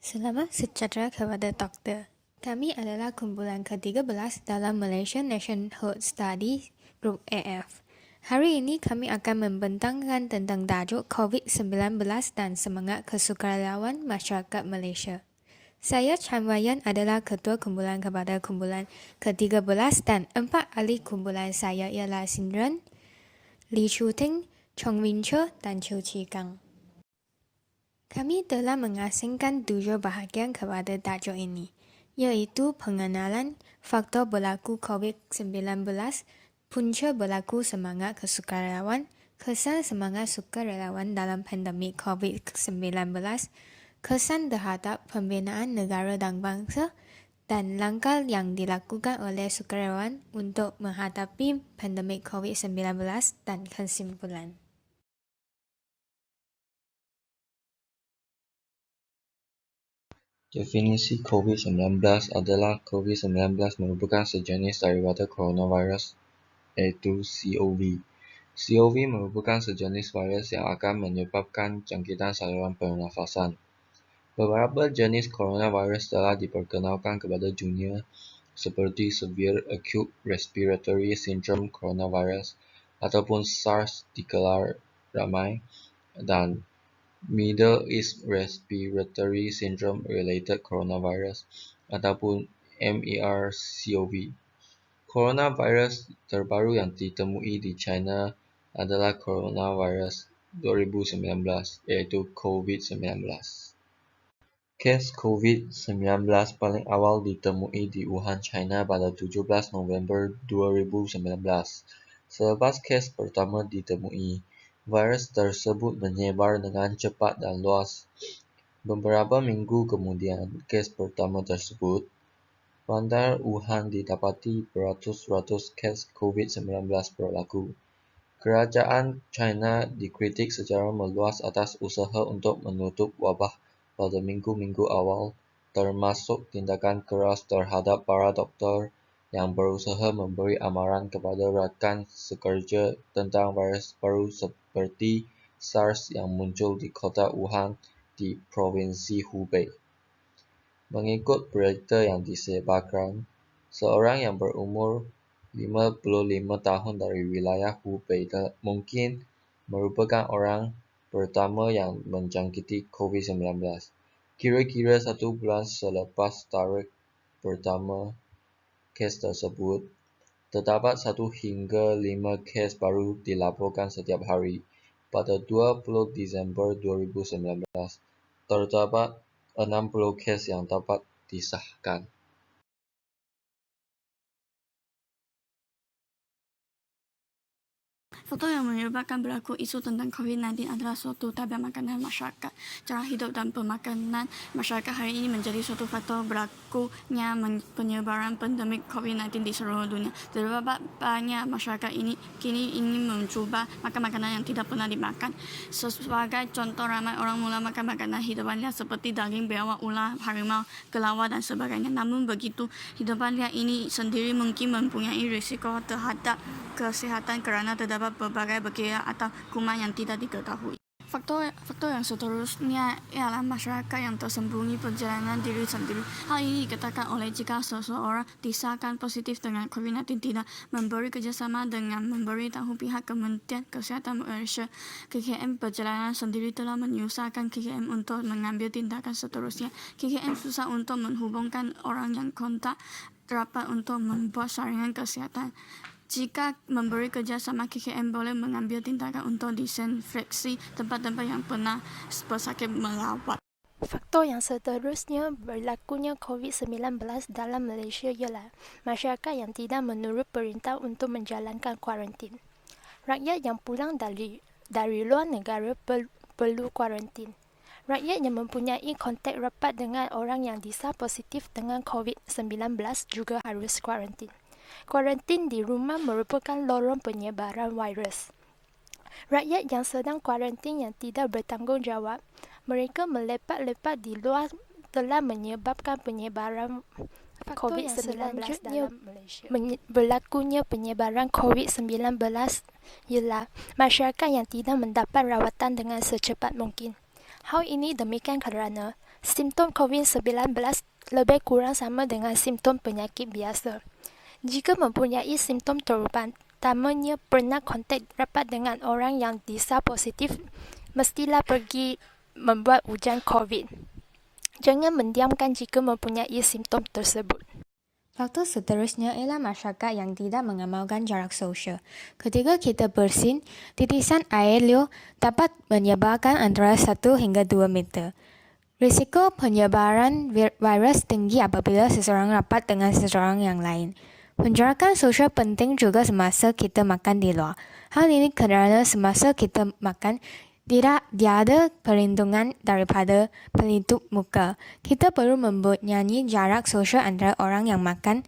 Selamat sejahtera kepada doktor. Kami adalah kumpulan ke-13 dalam Malaysian Nationhood Study Group AF. Hari ini kami akan membentangkan tentang tajuk COVID-19 dan semangat kesukarelawan masyarakat Malaysia. Saya Chan Wayan adalah ketua kumpulan kepada kumpulan ke-13 dan 4 ahli kumpulan saya ialah Sindran, Lee Chu Ting, Chong Win Cho dan Chiu Chi Kang. Kami telah mengasingkan 7 bahagian kepada tajuk ini, iaitu pengenalan, faktor berlaku COVID-19, punca berlaku semangat kesukarelawan, kesan semangat sukarelawan dalam pandemik COVID-19, kesan terhadap pembinaan negara dan bangsa, dan langkah yang dilakukan oleh sukarelawan untuk menghadapi pandemik COVID-19 dan kesimpulan. Definisi COVID-19 adalah COVID-19 merupakan sejenis daripada coronavirus, yaitu COV. COV merupakan sejenis virus yang akan menyebabkan jangkitan saluran pernafasan. Beberapa jenis coronavirus telah diperkenalkan kepada dunia, seperti Severe Acute Respiratory Syndrome Coronavirus ataupun SARS dikelar ramai, dan Middle East Respiratory Syndrome Related Coronavirus ataupun MERCOV. Coronavirus terbaru yang ditemui di China adalah coronavirus 2019, yaitu COVID-19. Kes COVID-19 paling awal ditemui di Wuhan, China pada 17 November 2019. Selepas kes pertama ditemui, virus tersebut menyebar dengan cepat dan luas. Beberapa minggu kemudian kes pertama tersebut, bandar Wuhan didapati beratus-ratus kes COVID-19 berlaku. Kerajaan China dikritik secara meluas atas usaha untuk menutup wabah pada minggu-minggu awal, termasuk tindakan keras terhadap para doktor yang berusaha memberi amaran kepada rakan sekerja tentang virus baru seperti SARS yang muncul di kota Wuhan di Provinsi Hubei. Mengikut berita yang disebarkan, seorang yang berumur 55 tahun dari wilayah Hubei mungkin merupakan orang pertama yang menjangkiti COVID-19. Kira-kira 1 bulan selepas tarikh pertama kes tersebut, terdapat 1 hingga 5 kes baru dilaporkan setiap hari. Pada 20 Disember 2019, terdapat 60 kes yang dapat disahkan. Faktor yang menyebabkan berlaku isu tentang COVID-19 adalah suatu tabiat makanan masyarakat, cara hidup dan pemakanan masyarakat hari ini menjadi suatu faktor berlakunya penyebaran pandemik COVID-19 di seluruh dunia. Terdapat banyak masyarakat kini ingin mencuba makan makanan yang tidak pernah dimakan. Sebagai contoh, ramai orang mula makan makanan hidupan liar seperti daging biawak, ular, harimau, kelawar dan sebagainya. Namun begitu, hidupan liar ini sendiri mungkin mempunyai risiko terhadap kesihatan kerana terdapat berbagai bakteria atau kuman yang tidak diketahui. Faktor yang seterusnya ialah masyarakat yang tersembunyi perjalanan diri sendiri. Hal ini dikatakan oleh jika seseorang disahkan positif dengan COVID-19 tidak memberi kerjasama dengan memberitahu pihak Kementerian Kesihatan Malaysia. KKM perjalanan sendiri telah menyusahkan KKM untuk mengambil tindakan seterusnya. KKM susah untuk menghubungkan orang yang kontak rapat untuk membuat saringan kesihatan. Jika memberi kerjasama, KKM boleh mengambil tindakan untuk disinfeksi tempat-tempat yang pernah pesakit melawat. Faktor yang seterusnya berlakunya COVID-19 dalam Malaysia ialah masyarakat yang tidak menurut perintah untuk menjalankan kuarantin. Rakyat yang pulang dari luar negara perlu kuarantin. Rakyat yang mempunyai kontak rapat dengan orang yang disah positif dengan COVID-19 juga harus kuarantin. Kuarantin di rumah merupakan lorong penyebaran virus. Rakyat yang sedang kuarantin yang tidak bertanggungjawab, mereka melepak-lepak di luar telah menyebabkan penyebaran COVID-19 dalam Malaysia. Berlakunya penyebaran COVID-19 ialah masyarakat yang tidak mendapat rawatan dengan secepat mungkin. Hal ini demikian kerana simptom COVID-19 lebih kurang sama dengan simptom penyakit biasa. Jika mempunyai simptom terutamanya pernah kontak rapat dengan orang yang disah positif, mestilah pergi membuat ujian COVID. Jangan mendiamkan jika mempunyai simptom tersebut. Faktor seterusnya ialah masyarakat yang tidak mengamalkan jarak sosial. Ketika kita bersin, titisan air liur dapat menyebarkan antara 1 hingga 2 meter. Risiko penyebaran virus tinggi apabila seseorang rapat dengan seseorang yang lain. Penjarakan sosial penting juga semasa kita makan di luar. Hal ini kerana semasa kita makan, tidak ada perlindungan daripada pelitup muka. Kita perlu mempunyai jarak sosial antara orang yang makan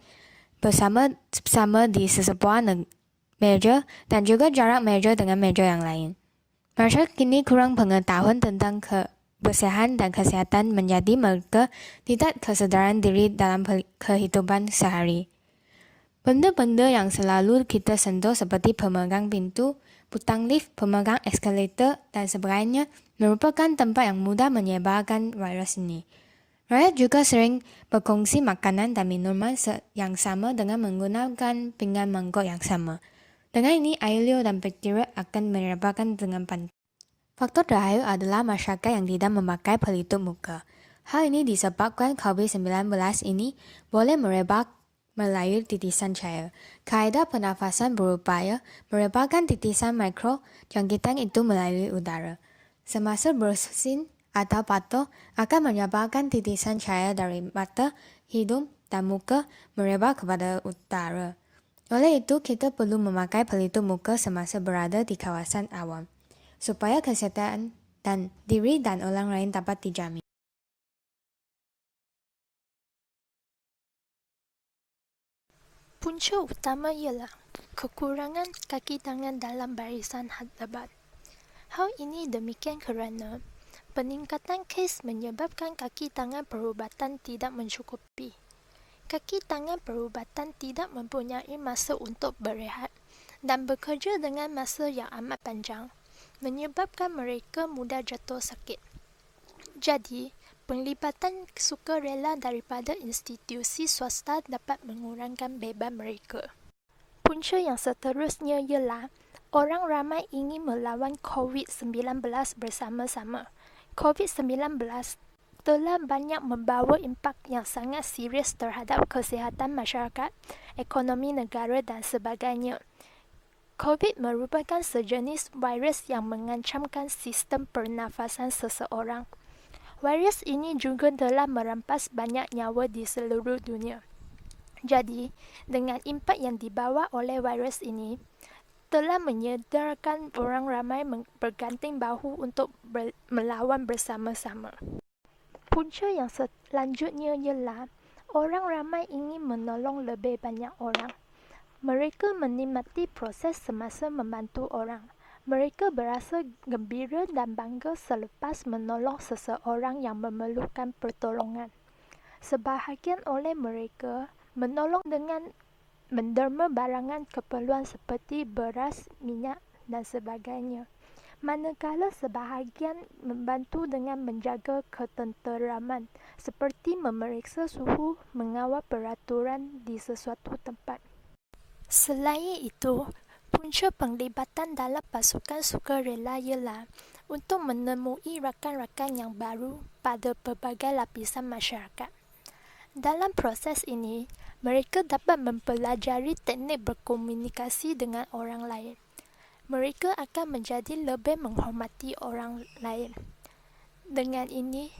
bersama-sama di sesebuah meja dan juga jarak meja dengan meja yang lain. Masyarakat kini kurang pengetahuan tentang kebersihan dan kesihatan menjadi mereka tidak kesedaran diri dalam kehidupan sehari. Benda-benda yang selalu kita sentuh seperti pemegang pintu, butang lift, pemegang eskalator, dan sebagainya merupakan tempat yang mudah menyebarkan virus ini. Rakyat juga sering berkongsi makanan dan minuman yang sama dengan menggunakan pinggan mangkok yang sama. Dengan ini, air liur dan bakteria akan menyebarkan dengan pantas. Faktor terakhir adalah masyarakat yang tidak memakai pelitup muka. Hal ini disebabkan COVID-19 ini boleh merebak melalui titisan cair. Kaedah pernafasan berupaya merebakkan titisan mikro jangkitan itu melalui udara. Semasa bersin atau batuk akan menyebarkan titisan cair dari mata, hidung, dan muka merebak kepada udara. Oleh itu, kita perlu memakai pelitup muka semasa berada di kawasan awam, supaya kesehatan dan diri dan orang lain dapat dijamin. Punca utama ialah kekurangan kaki tangan dalam barisan had lebat. Hal ini demikian kerana peningkatan kes menyebabkan kaki tangan perubatan tidak mencukupi. Kaki tangan perubatan tidak mempunyai masa untuk berehat dan bekerja dengan masa yang amat panjang, menyebabkan mereka mudah jatuh sakit. Jadi, penglibatan sukarela daripada institusi swasta dapat mengurangkan beban mereka. Punca yang seterusnya ialah orang ramai ingin melawan COVID-19 bersama-sama. COVID-19 telah banyak membawa impak yang sangat serius terhadap kesihatan masyarakat, ekonomi negara dan sebagainya. COVID merupakan sejenis virus yang mengancamkan sistem pernafasan seseorang. Virus ini juga telah merampas banyak nyawa di seluruh dunia. Jadi, dengan impak yang dibawa oleh virus ini, telah menyedarkan orang ramai berganting bahu untuk melawan bersama-sama. Punca yang selanjutnya ialah orang ramai ingin menolong lebih banyak orang. Mereka menikmati proses semasa membantu orang. Mereka berasa gembira dan bangga selepas menolong seseorang yang memerlukan pertolongan. Sebahagian oleh mereka menolong dengan menderma barangan keperluan seperti beras, minyak dan sebagainya. Manakala sebahagian membantu dengan menjaga ketenteraman seperti memeriksa suhu, mengawal peraturan di sesuatu tempat. Selain itu, punca penglibatan dalam pasukan sukarela ialah untuk menemui rakan-rakan yang baru pada pelbagai lapisan masyarakat. Dalam proses ini, mereka dapat mempelajari teknik berkomunikasi dengan orang lain. Mereka akan menjadi lebih menghormati orang lain. Dengan ini,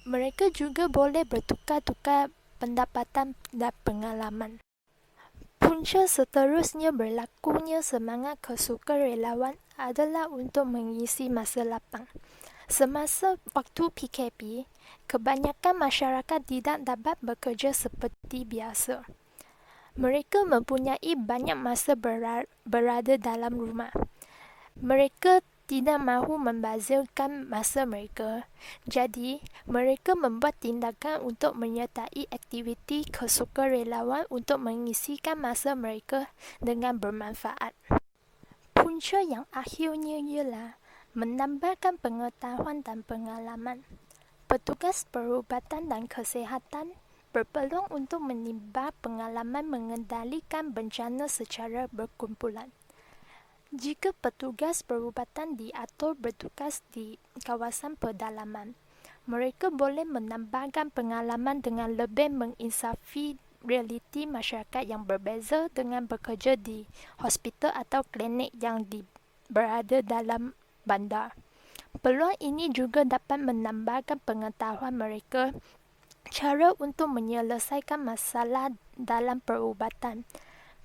mereka juga boleh bertukar-tukar pendapatan dan pengalaman. Punca seterusnya berlakunya semangat kesukarelawan adalah untuk mengisi masa lapang. Semasa waktu PKP, kebanyakan masyarakat tidak dapat bekerja seperti biasa. Mereka mempunyai banyak masa berada dalam rumah. Mereka tidak mahu membazirkan masa mereka. Jadi, mereka membuat tindakan untuk menyertai aktiviti kesukarelawan untuk mengisikan masa mereka dengan bermanfaat. Punca yang akhirnya ialah menambahkan pengetahuan dan pengalaman. Petugas perubatan dan kesihatan berpeluang untuk menimba pengalaman mengendalikan bencana secara berkumpulan. Jika petugas perubatan diatur bertugas di kawasan pedalaman, mereka boleh menambahkan pengalaman dengan lebih menginsafi realiti masyarakat yang berbeza dengan bekerja di hospital atau klinik yang berada dalam bandar. Peluang ini juga dapat menambahkan pengetahuan mereka cara untuk menyelesaikan masalah dalam perubatan.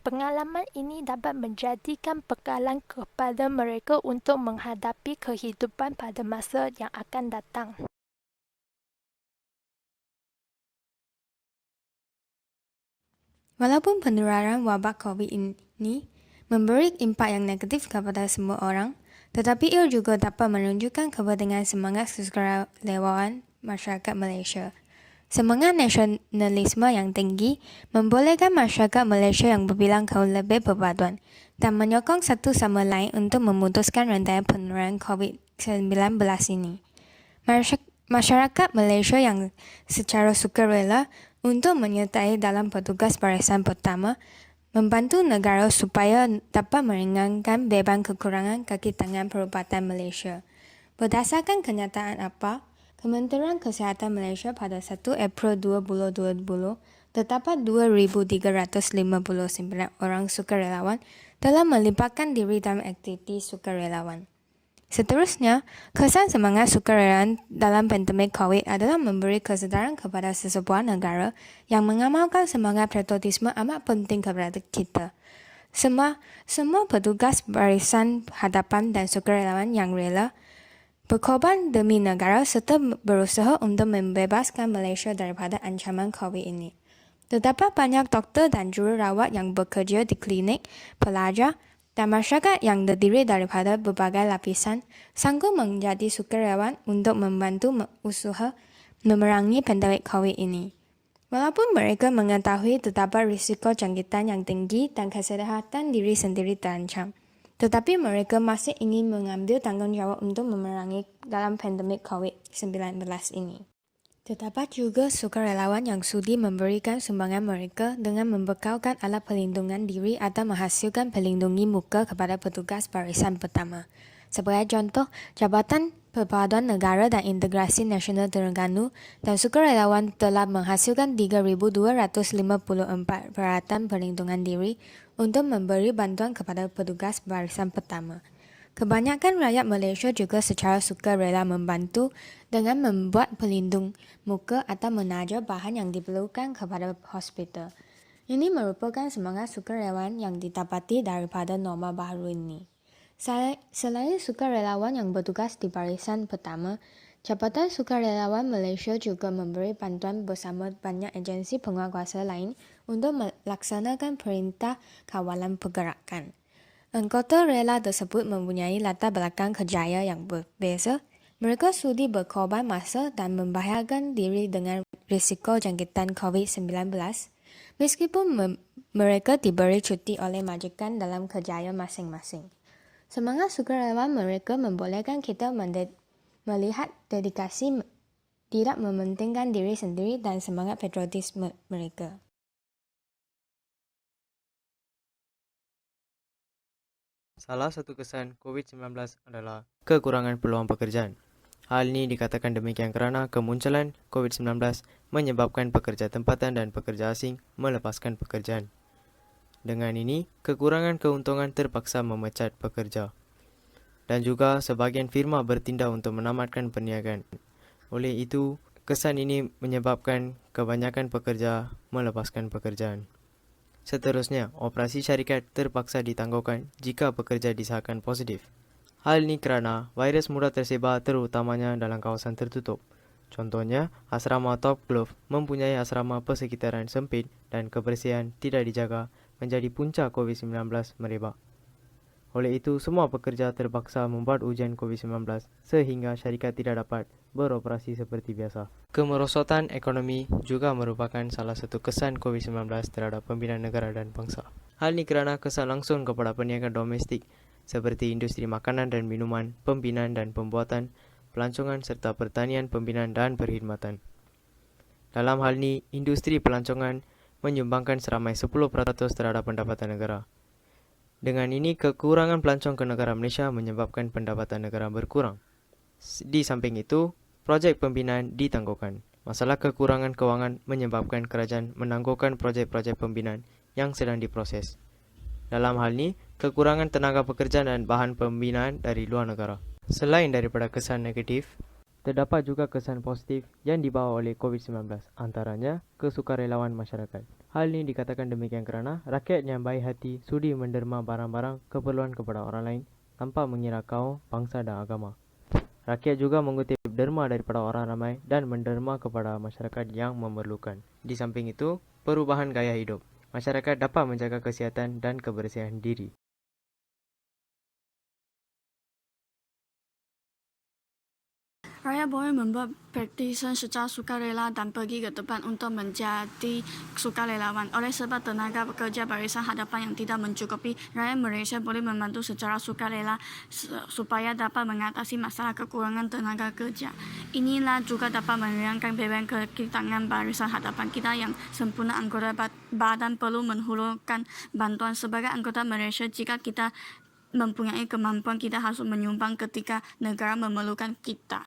Pengalaman ini dapat menjadikan bekalan kepada mereka untuk menghadapi kehidupan pada masa yang akan datang. Walaupun penularan wabak COVID ini memberi impak yang negatif kepada semua orang, tetapi ia juga dapat menunjukkan kepentingan semangat sukarelawan masyarakat Malaysia. Semangat nasionalisme yang tinggi membolehkan masyarakat Malaysia yang berbilang kaum lebih berpaduan dan menyokong satu sama lain untuk memutuskan rantai penularan COVID-19 ini. Masyarakat Malaysia yang secara sukarela untuk menyertai dalam petugas barisan pertama membantu negara supaya dapat meringankan beban kekurangan kaki tangan perubatan Malaysia. Berdasarkan kenyataan apa, Kementerian Kesihatan Malaysia pada 1 April 2020 terdapat 2,359 orang sukarelawan telah melibatkan diri dalam aktiviti sukarelawan. Seterusnya, kesan semangat sukarelawan dalam pandemik COVID adalah memberi kesedaran kepada sesebuah negara yang mengamalkan semangat patriotisme amat penting kepada kita. Semua petugas barisan hadapan dan sukarelawan yang rela berkorban demi negara serta berusaha untuk membebaskan Malaysia daripada ancaman COVID ini. Terdapat banyak doktor dan jururawat yang bekerja di klinik, pelajar dan masyarakat yang terdiri daripada berbagai lapisan sanggup menjadi sukarelawan untuk membantu usaha memerangi pandemik COVID ini. Walaupun mereka mengetahui terdapat risiko jangkitan yang tinggi dan kesehatan diri sendiri terancam, tetapi mereka masih ingin mengambil tanggungjawab untuk memerangi dalam pandemik COVID-19 ini. Terdapat juga sukarelawan yang sudi memberikan sumbangan mereka dengan membekalkan alat pelindungan diri atau menghasilkan pelindungi muka kepada petugas barisan pertama. Sebagai contoh, Jabatan Perpaduan Negara dan Integrasi Nasional Terengganu dan sukarelawan telah menghasilkan 3,254 peralatan pelindungan diri untuk memberi bantuan kepada petugas barisan pertama. Kebanyakan rakyat Malaysia juga secara sukarela membantu dengan membuat pelindung muka atau menaja bahan yang diperlukan kepada hospital. Ini merupakan semangat sukarelawan yang didapati daripada norma baru ini. Selain sukarelawan yang bertugas di barisan pertama, Jabatan Sukarelawan Malaysia juga memberi bantuan bersama banyak agensi penguatkuasa lain untuk melaksanakan perintah kawalan pergerakan. Anggota rela tersebut mempunyai latar belakang kerjaya yang berbeza. Mereka sudi berkorban masa dan membahayakan diri dengan risiko jangkitan COVID-19, meskipun mereka diberi cuti oleh majikan dalam kerjaya masing-masing. Semangat sukarelawan mereka membolehkan kita melihat dedikasi tidak mementingkan diri sendiri dan semangat patriotisme mereka. Salah satu kesan COVID-19 adalah kekurangan peluang pekerjaan. Hal ini dikatakan demikian kerana kemunculan COVID-19 menyebabkan pekerja tempatan dan pekerja asing melepaskan pekerjaan. Dengan ini, kekurangan keuntungan terpaksa memecat pekerja. Dan juga sebahagian firma bertindak untuk menamatkan perniagaan. Oleh itu, kesan ini menyebabkan kebanyakan pekerja melepaskan pekerjaan. Seterusnya, operasi syarikat terpaksa ditangguhkan jika pekerja disahkan positif. Hal ini kerana virus mudah tersebar terutamanya dalam kawasan tertutup. Contohnya, asrama Top Glove mempunyai asrama persekitaran sempit dan kebersihan tidak dijaga menjadi punca COVID-19 merebak. Oleh itu, semua pekerja terpaksa membuat ujian COVID-19 sehingga syarikat tidak dapat beroperasi seperti biasa. Kemerosotan ekonomi juga merupakan salah satu kesan COVID-19 terhadap pembinaan negara dan bangsa. Hal ini kerana kesan langsung kepada perniagaan domestik seperti industri makanan dan minuman, pembinaan dan pembuatan, pelancongan serta pertanian, pembinaan dan perkhidmatan. Dalam hal ini, industri pelancongan menyumbangkan seramai 10% terhadap pendapatan negara. Dengan ini, kekurangan pelancong ke negara Malaysia menyebabkan pendapatan negara berkurang. Di samping itu, projek pembinaan ditangguhkan. Masalah kekurangan kewangan menyebabkan kerajaan menangguhkan projek-projek pembinaan yang sedang diproses. Dalam hal ini, kekurangan tenaga pekerjaan dan bahan pembinaan dari luar negara. Selain daripada kesan negatif, terdapat juga kesan positif yang dibawa oleh COVID-19, antaranya kesukarelawan masyarakat. Hal ini dikatakan demikian kerana rakyat yang baik hati sudi menderma barang-barang keperluan kepada orang lain tanpa mengira kaum, bangsa dan agama. Rakyat juga mengutip derma daripada orang ramai dan menderma kepada masyarakat yang memerlukan. Di samping itu, perubahan gaya hidup. Masyarakat dapat menjaga kesihatan dan kebersihan diri. Rakyat boleh membuat praktisan secara sukarela dan pergi ke depan untuk menjadi sukarelawan. Oleh sebab tenaga pekerja barisan hadapan yang tidak mencukupi, rakyat Malaysia boleh membantu secara sukarela supaya dapat mengatasi masalah kekurangan tenaga kerja. Inilah juga dapat meringankan beban kekitangan barisan hadapan kita yang sempurna anggota badan perlu menghulurkan bantuan sebagai anggota Malaysia. Jika kita mempunyai kemampuan, kita harus menyumbang ketika negara memerlukan kita.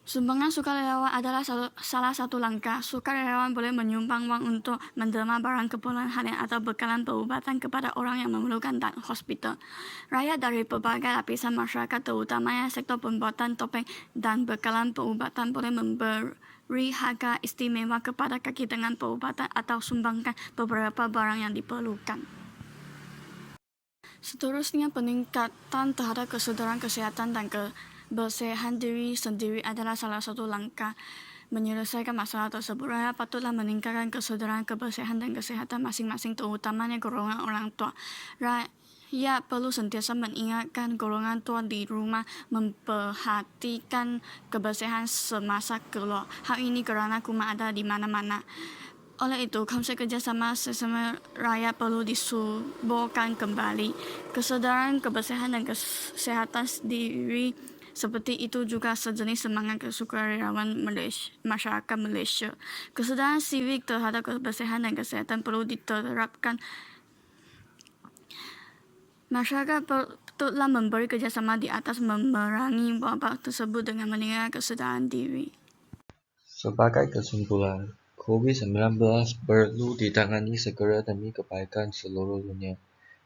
Sumbangan sukarelawan adalah salah satu langkah. Sukarelawan boleh menyumbang wang untuk menderma barang keperluan harian atau bekalan perubatan kepada orang yang memerlukan dan hospital. Rakyat dari berbagai lapisan masyarakat, terutamanya sektor pembuatan topeng dan bekalan perubatan, boleh memberi harga istimewa kepada kaki tangan perubatan atau sumbangkan beberapa barang yang diperlukan. Seterusnya, peningkatan terhadap kesedaran kesihatan dan kebersihan diri sendiri adalah salah satu langkah menyelesaikan masalah tersebut. Rakyat patutlah meningkatkan kesedaran kebersihan dan kesihatan masing-masing, terutamanya golongan orang tua. Rakyat perlu sentiasa mengingatkan golongan tua di rumah memperhatikan kebersihan semasa keluar. Hal ini kerana kuman ada di mana-mana. Oleh itu, konsep kerjasama sesama rakyat perlu disuburkan kembali. Kesedaran kebersihan dan kesehatan diri seperti itu juga sejenis semangat kesukarelawan masyarakat Malaysia. Kesedaran sivik terhadap kebersihan dan kesehatan perlu diterapkan. Masyarakat patutlah memberi kerjasama di atas memerangi wabak tersebut dengan meningkatkan kesedaran diri. Sebagai kesimpulan, COVID-19 perlu ditangani segera demi kebaikan seluruh dunia.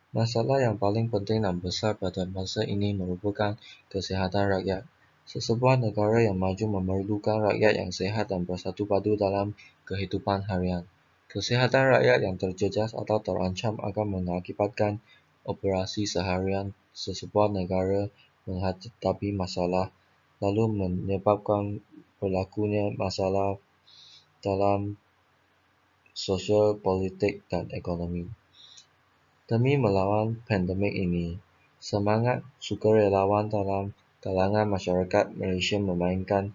Masalah yang paling penting dan besar pada masa ini merupakan kesihatan rakyat. Sesebuah negara yang maju memerlukan rakyat yang sehat dan bersatu padu dalam kehidupan harian. Kesihatan rakyat yang terjejas atau terancam akan mengakibatkan operasi seharian sesebuah negara menghadapi masalah, lalu menyebabkan berlakunya masalah dalam sosial, politik, dan ekonomi. Demi melawan pandemik ini, semangat sukarelawan dalam kalangan masyarakat Malaysia memainkan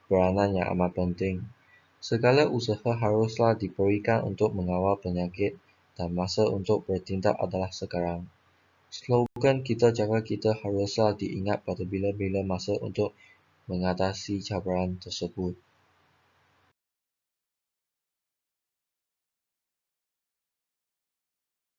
peranan yang amat penting. Segala usaha haruslah diberikan untuk mengawal penyakit dan masa untuk bertindak adalah sekarang. Slogan "Kita Jaga Kita" haruslah diingat pada bila-bila masa untuk mengatasi cabaran tersebut.